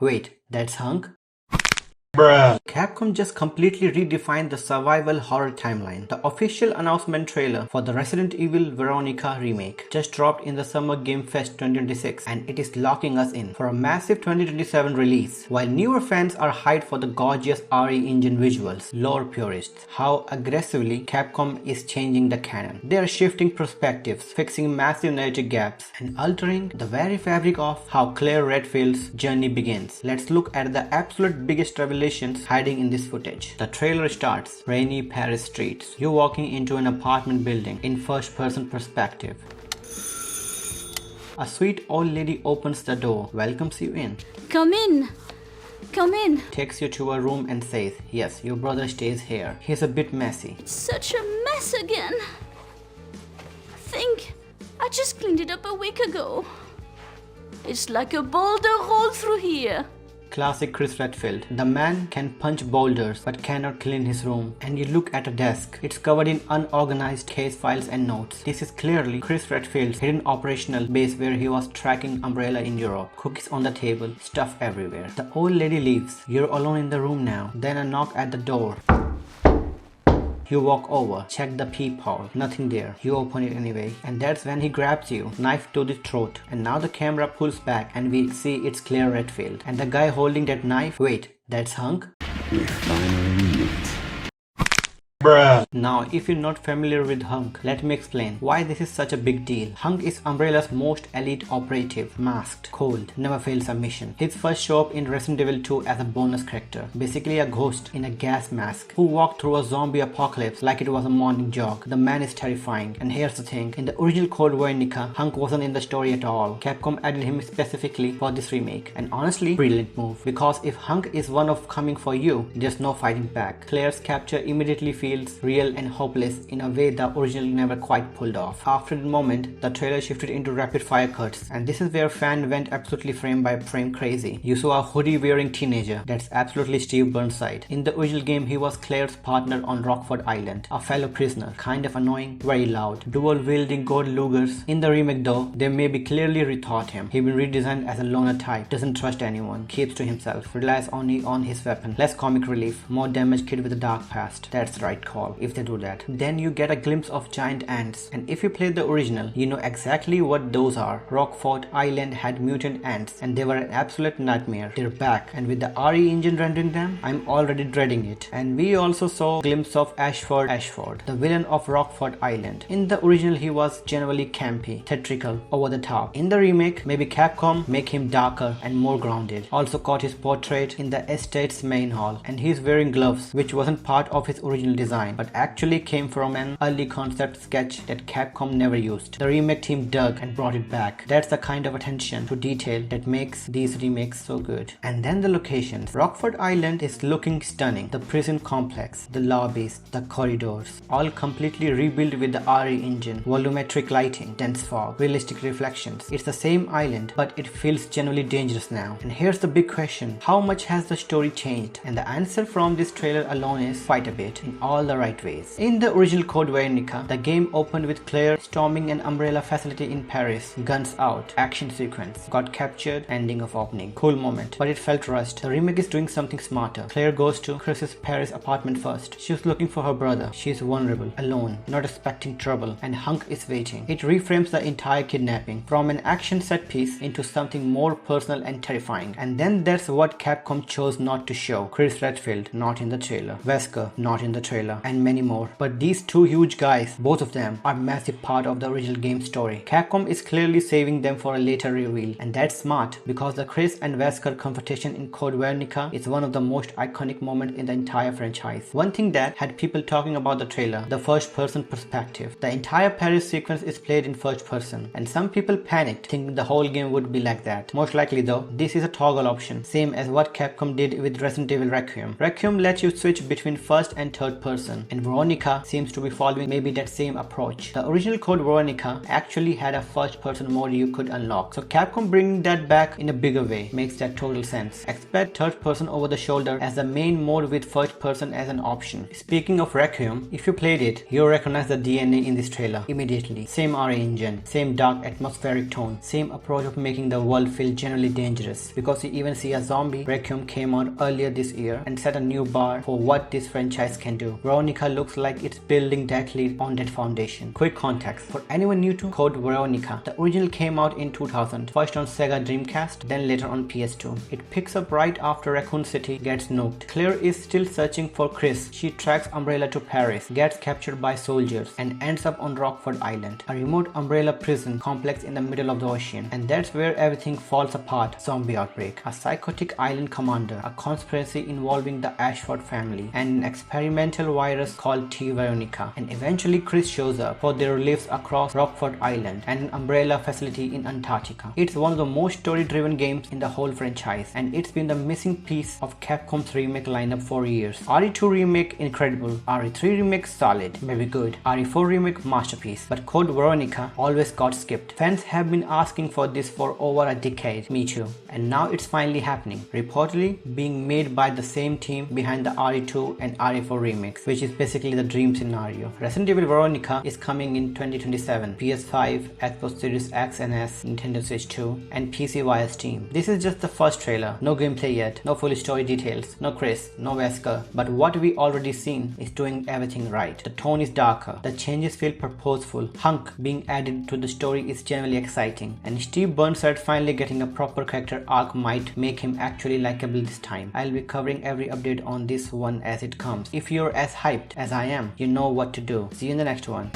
Wait, that's HUNK? Bruh. Capcom just completely redefined the survival horror timeline. The official announcement trailer for the Resident Evil Veronica remake just dropped in the Summer Game Fest 2026 and it is locking us in for a massive 2027 release. While newer fans are hyped for the gorgeous RE engine visuals, lore purists, how aggressively Capcom is changing the canon. They are shifting perspectives, fixing massive narrative gaps, and altering the very fabric of how Claire Redfield's journey begins. Let's look at the absolute biggest revelations hiding in this footage. The trailer starts rainy Paris streets. You're walking into an apartment building in first-person perspective. A sweet old lady opens the door, welcomes you in. Come in. Come in. Takes you to a room and says, yes, your brother stays here. He's a bit messy. It's such a mess again. Think I just cleaned it up a week ago. It's like a boulder rolled through here. Classic Chris Redfield. The man can punch boulders but cannot clean his room. And you look at a desk. It's covered in unorganized case files and notes. This is clearly Chris Redfield's hidden operational base where he was tracking Umbrella in Europe. Cookies on the table, stuff everywhere. The old lady leaves. You're alone in the room now. Then a knock at the door. You walk over, check the peephole, nothing there. You open it anyway, and that's when he grabs you, knife to the throat. And now the camera pulls back and we see it's Claire Redfield. And the guy holding that knife, wait, that's HUNK? We finally meet. Bruh. Now, if you're not familiar with HUNK, let me explain why this is such a big deal. HUNK is Umbrella's most elite operative, masked, cold, never fails a mission. His first show up in Resident Evil 2 as a bonus character, basically a ghost in a gas mask who walked through a zombie apocalypse like it was a morning jog. The man is terrifying, and here's the thing, in the original Code Veronica, HUNK wasn't in the story at all. Capcom added him specifically for this remake, and honestly, brilliant move, because if HUNK is one of coming for you, there's no fighting back. Claire's capture immediately feels real and hopeless in a way the original never quite pulled off. After the moment, the trailer shifted into rapid fire cuts, and this is where fans went absolutely frame by frame crazy. You saw a hoodie wearing teenager, that's absolutely Steve Burnside. In the original game, he was Claire's partner on Rockford Island, a fellow prisoner, kind of annoying, very loud, dual wielding gold Lugers. In the remake though, they maybe clearly rethought him. He's been redesigned as a loner type, doesn't trust anyone, keeps to himself, relies only on his weapon, less comic relief, more damaged kid with a dark past. That's the right call if they do that. Then you get a glimpse of giant ants, and if you play the original, you know exactly what those are. Rockford Island had mutant ants and they were an absolute nightmare. They're back, and with the RE engine rendering them, I'm already dreading it. And we also saw a glimpse of Ashford, the villain of Rockford Island. In the original, he was generally campy, theatrical, over the top. In the remake, maybe Capcom make him darker and more grounded. Also caught his portrait in the estate's main hall, and he's wearing gloves, which wasn't part of his original design, but actually came from an early concept sketch that Capcom never used. The remake team dug and brought it back. That's the kind of attention to detail that makes these remakes so good. And then the locations. Rockford Island is looking stunning. The prison complex, the lobbies, the corridors, all completely rebuilt with the RE engine, volumetric lighting, dense fog, realistic reflections. It's the same island, but it feels genuinely dangerous now. And here's the big question, how much has the story changed? And the answer from this trailer alone is quite a bit, in all the right ways. In the original Code Veronica, the game opened with Claire storming an Umbrella facility in Paris, guns out, action sequence, got captured, ending of opening. Cool moment, but it felt rushed. The remake is doing something smarter. Claire goes to Chris's Paris apartment first. She's looking for her brother. She's vulnerable, alone, not expecting trouble, and HUNK is waiting. It reframes the entire kidnapping from an action set piece into something more personal and terrifying. And then that's what Capcom chose not to show. Chris Redfield, not in the trailer. Wesker, not in the trailer, and many more. But these two huge guys, both of them, are massive part of the original game story. Capcom is clearly saving them for a later reveal, and that's smart because the Chris and Wesker confrontation in Code Veronica is one of the most iconic moments in the entire franchise. One thing that had people talking about the trailer, the first person perspective. The entire Paris sequence is played in first person, and some people panicked thinking the whole game would be like that. Most likely though, this is a toggle option, same as what Capcom did with Resident Evil Requiem. Requiem lets you switch between first and third person person, and Veronica seems to be following maybe that same approach. The original Code Veronica actually had a first person mode you could unlock, so Capcom bringing that back in a bigger way makes that total sense. Expect third person over the shoulder as the main mode with first person as an option. Speaking of Requiem, if you played it, you'll recognize the DNA in this trailer immediately. Same RA engine, same dark atmospheric tone, same approach of making the world feel generally dangerous, because you even see a zombie. Requiem came out earlier this year and set a new bar for what this franchise can do. Veronica looks like it's building directly on that foundation. Quick context for anyone new to Code Veronica: the original came out in 2000, first on Sega Dreamcast, then later on PS2. It picks up right after Raccoon City gets nuked. Claire is still searching for Chris. She tracks Umbrella to Paris, gets captured by soldiers, and ends up on Rockford Island, a remote Umbrella prison complex in the middle of the ocean. And that's where everything falls apart. Zombie outbreak, a psychotic island commander, a conspiracy involving the Ashford family, and an experimental virus called T. Veronica. And eventually Chris shows up for their lives across Rockford Island and an Umbrella facility in Antarctica. It's one of the most story-driven games in the whole franchise, and it's been the missing piece of Capcom's remake lineup for years. RE2 remake incredible, RE3 remake solid, maybe good, RE4 remake masterpiece, but Code Veronica always got skipped. Fans have been asking for this for over a decade, me too, and now it's finally happening, reportedly being made by the same team behind the RE2 and RE4 remakes, which is basically the dream scenario. Resident Evil Veronica is coming in 2027, PS5, Xbox Series X and S, Nintendo Switch 2, and PC via Steam. This is just the first trailer, no gameplay yet, no full story details, no Chris, no Wesker, but what we already seen is doing everything right. The tone is darker, the changes feel purposeful, HUNK being added to the story is generally exciting, and Steve Burnside finally getting a proper character arc might make him actually likable this time. I'll be covering every update on this one as it comes. If you're as hyped as I am, you know what to do. See you in the next one.